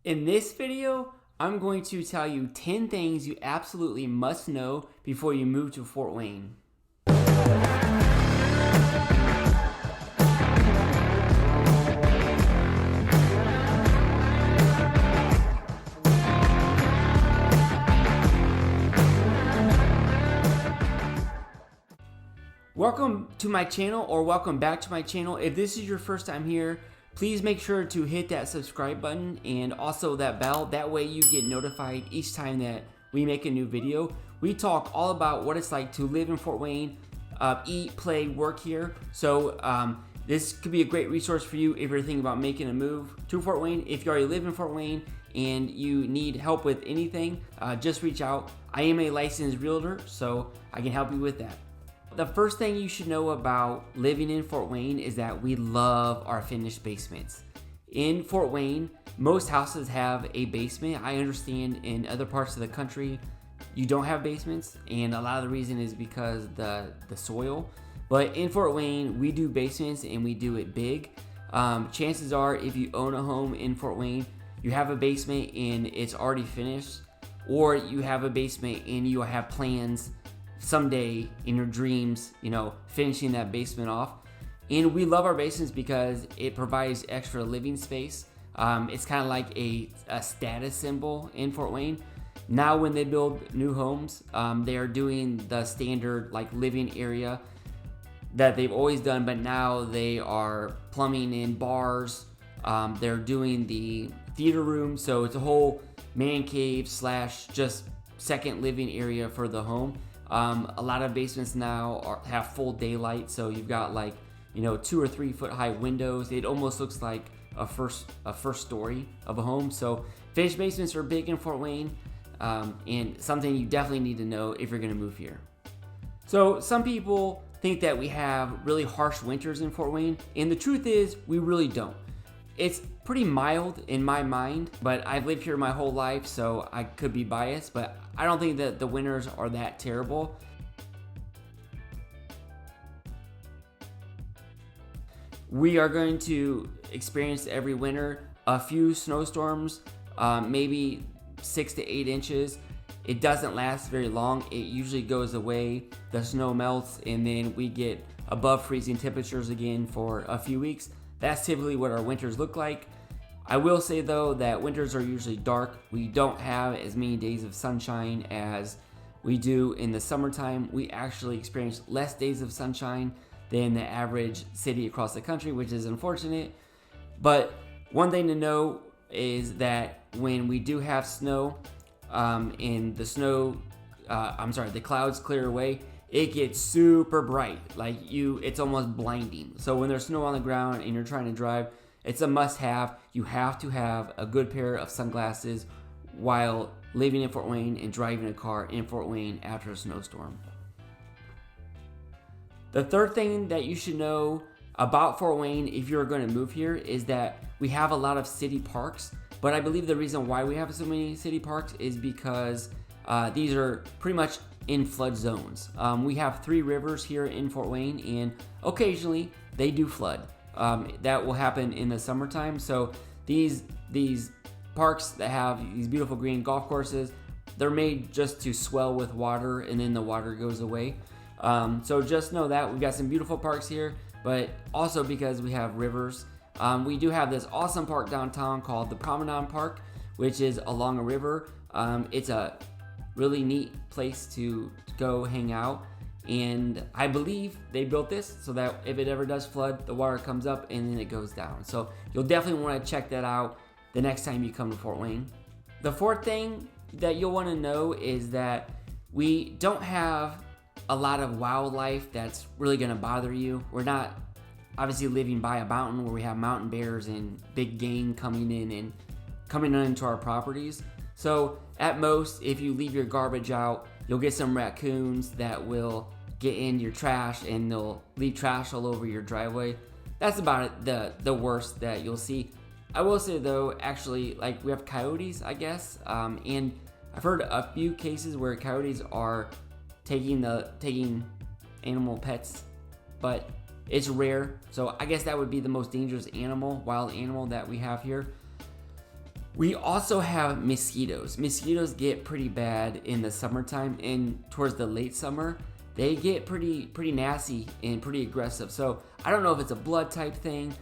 In this video, I'm going to tell you 10 things you absolutely must know before you move to Fort Wayne. Welcome to my channel, or welcome back to my channel. If this is your first time here, please make sure to hit that subscribe button and also that bell. That way you get notified each time that we make a new video. We talk all about what it's like to live in Fort Wayne, eat, play, work here. So this could be a great resource for you if you're thinking about making a move to Fort Wayne. If you already live in Fort Wayne and you need help with anything, just reach out. I am a licensed realtor, so I can help you with that. The first thing you should know about living in Fort Wayne is that we love our finished basements. In Fort Wayne, most houses have a basement. I understand in other parts of the country, you don't have basements, and a lot of the reason is because the soil. But in Fort Wayne, we do basements and we do it big. Chances are, if you own a home in Fort Wayne, you have a basement and it's already finished, or you have a basement and you have plans someday in your dreams, finishing that basement off. And we love our basements because it provides extra living space. It's kind of like a status symbol in Fort Wayne. Now when they build new homes, they are doing the standard living area that they've always done, but now they are plumbing in bars. They're doing the theater room, so it's a whole man cave / just second living area for the home. A lot of basements now have full daylight, so you've got 2 or 3 foot high windows. It almost looks like a first story of a home. So finished basements are big in Fort Wayne, and something you definitely need to know if you're going to move here. So some people think that we have really harsh winters in Fort Wayne, and the truth is we really don't. It's pretty mild in my mind, but I've lived here my whole life, so I could be biased, but I don't think that the winters are that terrible. We are going to experience every winter a few snowstorms, maybe 6 to 8 inches. It doesn't last very long. It usually goes away, the snow melts, and then we get above freezing temperatures again for a few weeks. That's typically what our winters look like. I will say though that winters are usually dark. We don't have as many days of sunshine as we do in the summertime. We actually experience less days of sunshine than the average city across the country, which is unfortunate. But one thing to know is that when we do have snow, and the clouds clear away, it gets super bright. It's almost blinding. So when there's snow on the ground and you're trying to drive, it's a must-have. You have to have a good pair of sunglasses while living in Fort Wayne and driving a car in Fort Wayne after a snowstorm. The third thing that you should know about Fort Wayne if you're going to move here is that we have a lot of city parks, but I believe the reason why we have so many city parks is because these are pretty much in flood zones. We have 3 rivers here in Fort Wayne, and occasionally they do flood. That will happen in the summertime. So these parks that have these beautiful green golf courses, they're made just to swell with water, and then the water goes away. So just know that we've got some beautiful parks here, but also because we have rivers. We do have this awesome park downtown called the Promenade Park, which is along a river. It's a really neat place to go hang out, and I believe they built this so that if it ever does flood, the water comes up and then it goes down. So you'll definitely want to check that out the next time you come to Fort Wayne. The fourth thing that you'll want to know is that we don't have a lot of wildlife that's really going to bother you. We're not obviously living by a mountain where we have mountain bears and big game coming into our properties. So at most, if you leave your garbage out, you'll get some raccoons that will get in your trash and they'll leave trash all over your driveway. That's about it, the worst that you'll see. I will say though, actually, we have coyotes, I guess, and I've heard a few cases where coyotes are taking animal pets, but it's rare. So I guess that would be the most dangerous wild animal that we have here. We also have mosquitoes. Mosquitoes get pretty bad in the summertime, and towards the late summer, they get pretty nasty and pretty aggressive. So I don't know if it's a blood type thing.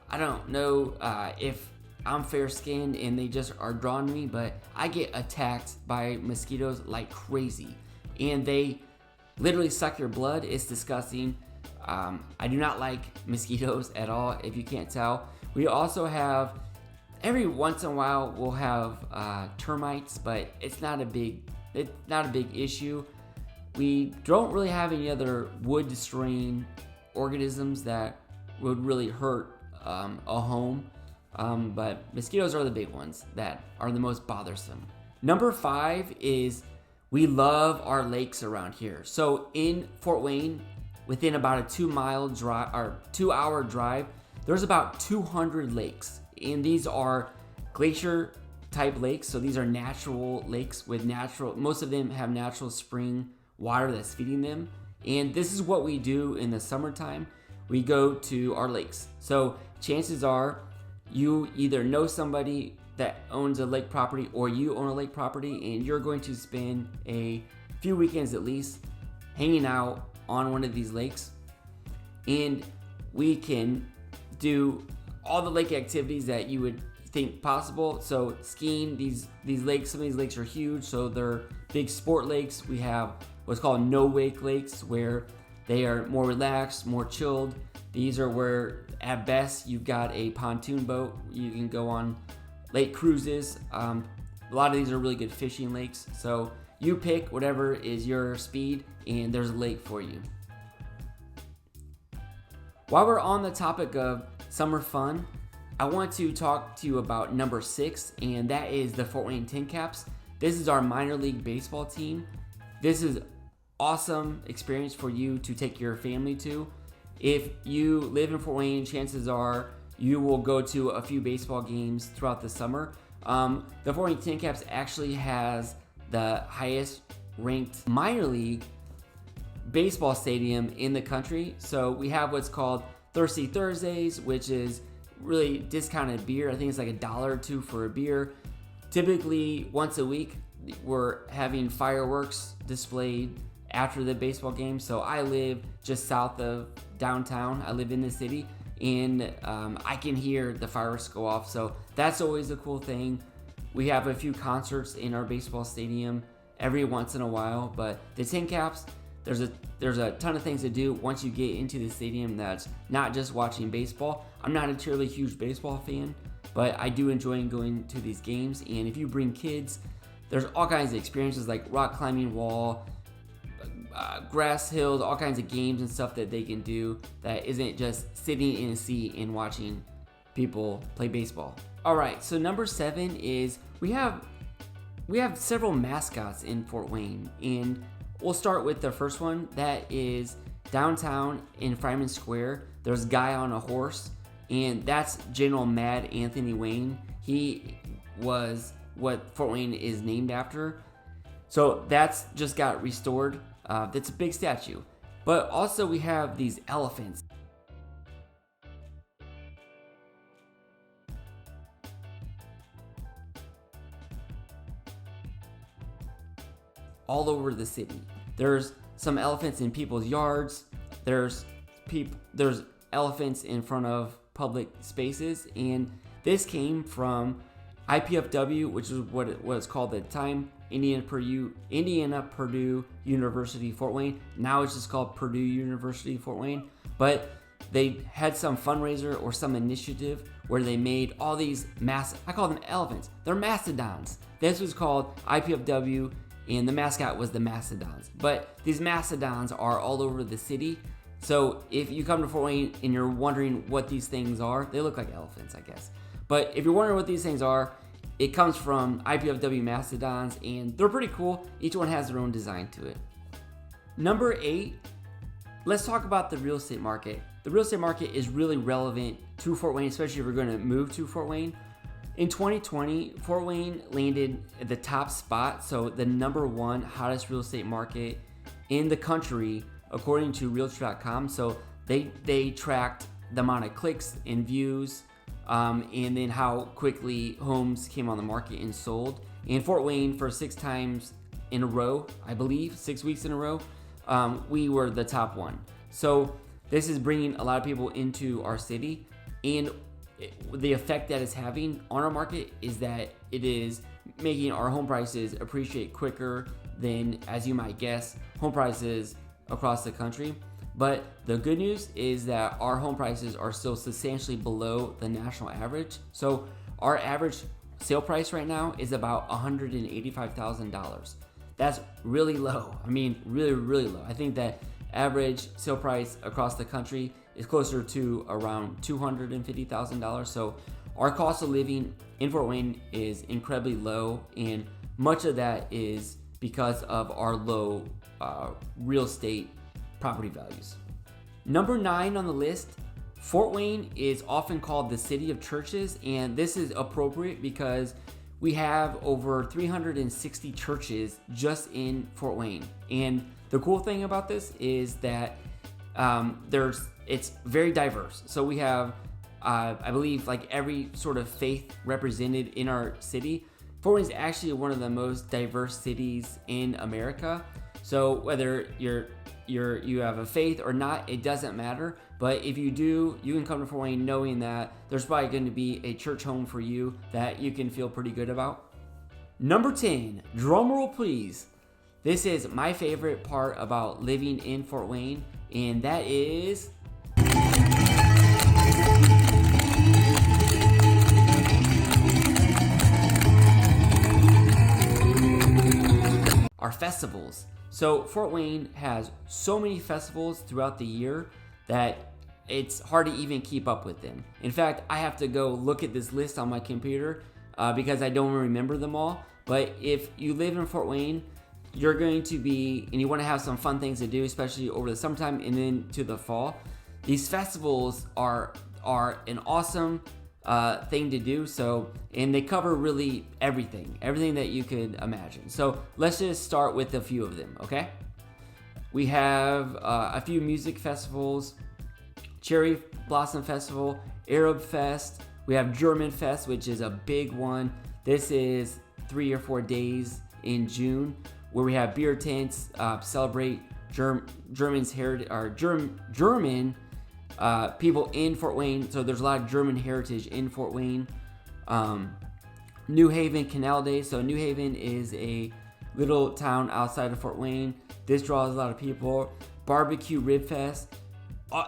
I don't know if I'm fair skinned and they just are drawn to me, but I get attacked by mosquitoes like crazy, and they literally suck your blood. It's disgusting. I do not like mosquitoes at all, if you can't tell. We also have, every once in a while, we'll have termites, but it's not a big issue. We don't really have any other wood destroying organisms that would really hurt a home. But mosquitoes are the big ones that are the most bothersome. Number 5 is we love our lakes around here. So in Fort Wayne, within about a 2-hour drive, there's about 200 lakes. And these are glacier type lakes. So these are natural lakes with most of them have natural spring water that's feeding them. And this is what we do in the summertime. We go to our lakes. So chances are you either know somebody that owns a lake property or you own a lake property, and you're going to spend a few weekends at least hanging out on one of these lakes. And we can do all the lake activities that you would think possible. So skiing, these lakes, some of these lakes are huge, so they're big sport lakes. We have what's called no-wake lakes, where they are more relaxed, more chilled. These are where, at best, you've got a pontoon boat. You can go on lake cruises. A lot of these are really good fishing lakes. So you pick whatever is your speed, and there's a lake for you. While we're on the topic of summer fun, I want to talk to you about number 6, and that is the Fort Wayne TINCAPS. This is our minor league baseball team. This is awesome experience for you to take your family to. If you live in Fort Wayne, chances are you will go to a few baseball games throughout the summer. The Fort Wayne TINCAPS actually has the highest ranked minor league baseball stadium in the country. So we have what's called Thirsty Thursdays, which is really discounted beer. I think it's like $1 or $2 for a beer. Typically once a week, we're having fireworks displayed after the baseball game. So I live just south of downtown. I live in the city, and I can hear the fireworks go off. So that's always a cool thing. We have a few concerts in our baseball stadium every once in a while, but the TINCAPS, there's a ton of things to do once you get into the stadium that's not just watching baseball. I'm not a terribly huge baseball fan, but I do enjoy going to these games. And if you bring kids, there's all kinds of experiences like rock climbing wall, grass hills, all kinds of games and stuff that they can do that isn't just sitting in a seat and watching people play baseball. All right, so number 7 is we have several mascots in Fort Wayne, and we'll start with the first one. That is downtown in Freeman Square. There's a guy on a horse, and that's General Mad Anthony Wayne. He was what Fort Wayne is named after. So that's just got restored. That's a big statue. But also we have these elephants. All over the city. There's some elephants in people's yards. There's elephants in front of public spaces, and this came from IPFW, which is what it was called at the time, Indiana Purdue University Fort Wayne. Now it's just called Purdue University Fort Wayne. But they had some fundraiser or some initiative where they made all these I call them elephants. They're mastodons. This was called IPFW, and the mascot was the mastodons. But these mastodons are all over the city. So if you come to Fort Wayne and you're wondering what these things are, they look like elephants, I guess. But if you're wondering what these things are, it comes from IPFW mastodons, and they're pretty cool. Each one has their own design to it. Number 8, let's talk about the real estate market. The real estate market is really relevant to Fort Wayne, especially if you're going to move to Fort Wayne. In 2020, Fort Wayne landed at the top spot, so the number 1 hottest real estate market in the country, according to Realtor.com. So they tracked the amount of clicks and views and then how quickly homes came on the market and sold. In Fort Wayne, for 6 times in a row, I believe, 6 weeks in a row, we were the top one. So this is bringing a lot of people into our city, and the effect that it's having on our market is that it is making our home prices appreciate quicker than, as you might guess, home prices across the country. But the good news is that our home prices are still substantially below the national average. So our average sale price right now is about $185,000. That's really low. I mean, really, really low. I think that average sale price across the country is closer to around $250,000. So our cost of living in Fort Wayne is incredibly low, and much of that is because of our low real estate property values. Number 9 on the list, Fort Wayne is often called the city of churches, and this is appropriate because we have over 360 churches just in Fort Wayne. And the cool thing about this is that it's very diverse. So we have, I believe, like every sort of faith represented in our city. Fort Wayne is actually one of the most diverse cities in America. So whether you have a faith or not, it doesn't matter. But if you do, you can come to Fort Wayne knowing that there's probably going to be a church home for you that you can feel pretty good about. Number 10, drumroll please. This is my favorite part about living in Fort Wayne, and that is our festivals. So Fort Wayne has so many festivals throughout the year that it's hard to even keep up with them. In fact, I have to go look at this list on my computer because I don't remember them all. But if you live in Fort Wayne, you're going to be, and you want to have some fun things to do, especially over the summertime and then to the fall. These festivals are an awesome thing to do. So, and they cover really everything that you could imagine. So let's just start with a few of them, okay? We have a few music festivals: Cherry Blossom Festival, Arab Fest. We have German Fest, which is a big one. This is 3 or 4 days in June, where we have beer tents, celebrate German's heritage, or German people in Fort Wayne. So there's a lot of German heritage in Fort Wayne. New Haven Canal Day. So New Haven is a little town outside of Fort Wayne. This draws a lot of people. Barbecue Rib Fest,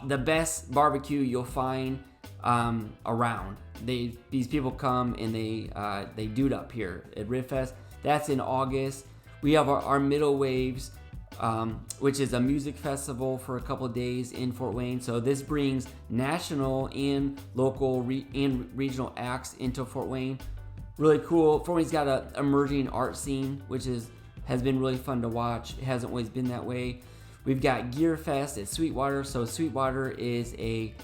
the best barbecue you'll find around. These people come and they dude up here at Rib Fest. That's in August. We have our Middle Waves, which is a music festival for a couple of days in Fort Wayne. So this brings national and local and regional acts into Fort Wayne. Really cool. Fort Wayne's got an emerging art scene, which has been really fun to watch. It hasn't always been that way. We've got Gear Fest at Sweetwater. So Sweetwater is a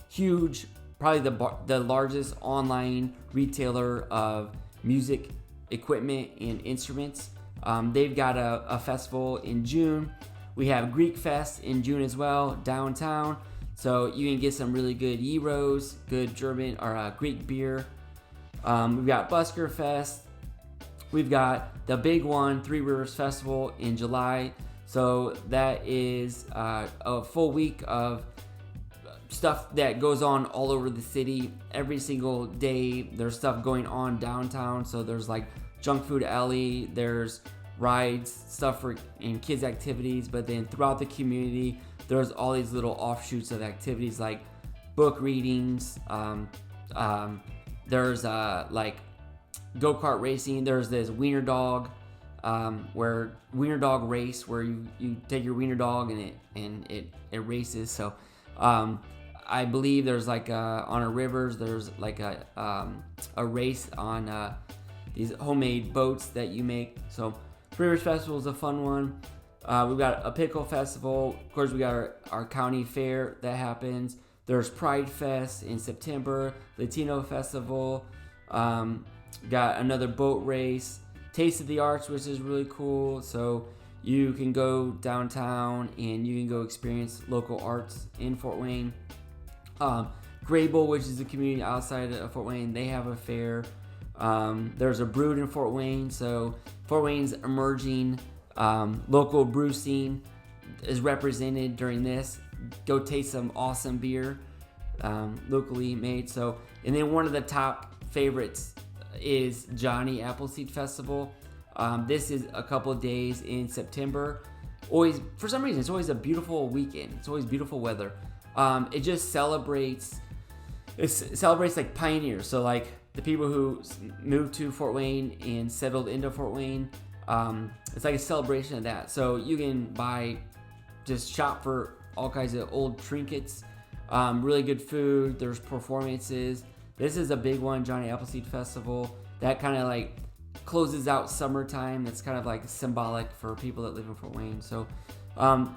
huge, probably the largest online retailer of music equipment and instruments. They've got a festival in June. We have Greek Fest in June as well, downtown. So you can get some really good gyros, good German or Greek beer. We've got Busker Fest. We've got the big one, Three Rivers Festival in July. So that is a full week of stuff that goes on all over the city. Every single day there's stuff going on downtown. So there's like junk food alley, there's rides, stuff for and kids activities, but then throughout the community there's all these little offshoots of activities like book readings. There's like go-kart racing. There's this wiener dog wiener dog race where you take your wiener dog and it races. So I believe there's like on our rivers there's like a race on these homemade boats that you make. So Three Rivers Festival is a fun one. We've got a pickle festival. Of course, we got our county fair that happens. There's Pride Fest in September, Latino Festival. Got another boat race. Taste of the Arts, which is really cool. So you can go downtown and you can go experience local arts in Fort Wayne. Grable, which is a community outside of Fort Wayne, they have a fair. There's a Brough in Fort Wayne, so Fort Wayne's emerging local brew scene is represented during this. Go taste some awesome beer, locally made. So, and then one of the top favorites is Johnny Appleseed Festival. This is a couple of days in September. Always, for some reason, it's always a beautiful weekend. It's always beautiful weather. It just celebrates. It celebrates like pioneers. So like the people who moved to Fort Wayne and settled into Fort Wayne. It's like a celebration of that. So you can just shop for all kinds of old trinkets. Really good food. There's performances. This is a big one, Johnny Appleseed Festival. That kind of like closes out summertime. That's kind of like symbolic for people that live in Fort Wayne. So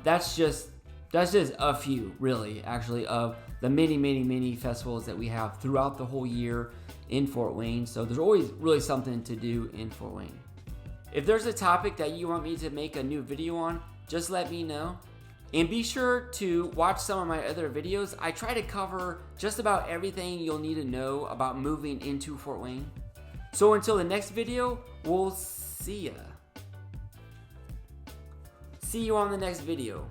that's just a few, really, actually, of the many festivals that we have throughout the whole year in Fort Wayne. So there's always really something to do in Fort Wayne. If there's a topic that you want me to make a new video on, just let me know. And be sure to watch some of my other videos. I try to cover just about everything you'll need to know about moving into Fort Wayne. So until the next video, we'll see ya. See you on the next video.